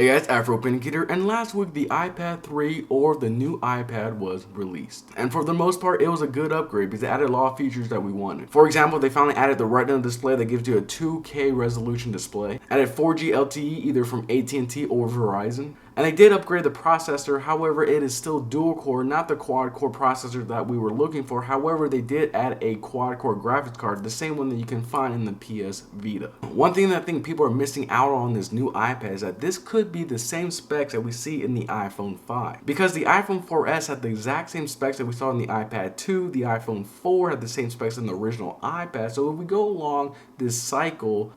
Hey guys, Afro Indicator, and last week the iPad 3 or the new iPad was released. And for the most part, it was a good upgrade because it added a lot of features that we wanted. For example, they finally added the Retina display that gives you a 2K resolution display, added 4G LTE either from AT&T or Verizon, and they did upgrade the processor. However, it is still dual core, not the quad core processor that we were looking for. However, they did add a quad core graphics card, the same one that you can find in the PS Vita. One thing that I think people are missing out on this new iPad is that this could be the same specs that we see in the iPhone 5. Because the iPhone 4S had the exact same specs that we saw in the iPad 2, the iPhone 4 had the same specs in the original iPad. So if we go along this cycle,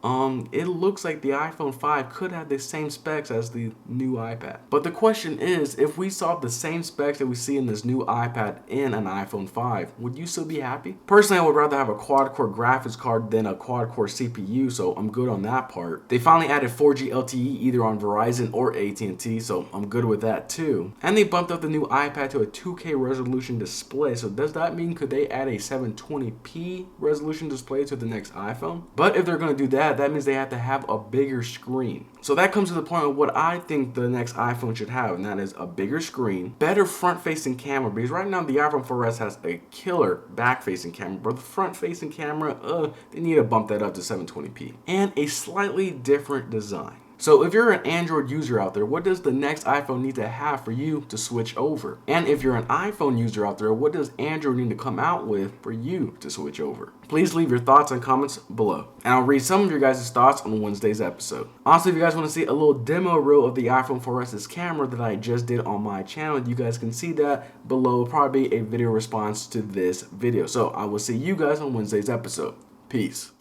it looks like the iPhone 5 could have the same specs as the new iPad. But the question is, if we saw the same specs that we see in this new iPad in an iPhone 5, would you still be happy? Personally, I would rather have a quad-core graphics card than a quad-core CPU, so I'm good on that part. They finally added 4G LTE either on Verizon or AT&T, so I'm good with that too. And they bumped up the new iPad to a 2K resolution display, so does that mean could they add a 720p resolution display to the next iPhone? But if they're going to do that, that means they have to have a bigger screen. So that comes to the point of what I think the next iPhone should have, and that is a bigger screen, better front-facing camera, because right now the iPhone 4S has a killer back-facing camera, but the front-facing camera, they need to bump that up to 720p, and a slightly different design. So if you're an Android user out there, what does the next iPhone need to have for you to switch over? And if you're an iPhone user out there, what does Android need to come out with for you to switch over? Please leave your thoughts and comments below, and I'll read some of your guys' thoughts on Wednesday's episode. Also, if you guys want to see a little demo reel of the iPhone 4S's camera that I just did on my channel, you guys can see that below. Probably a video response to this video. So I will see you guys on Wednesday's episode. Peace.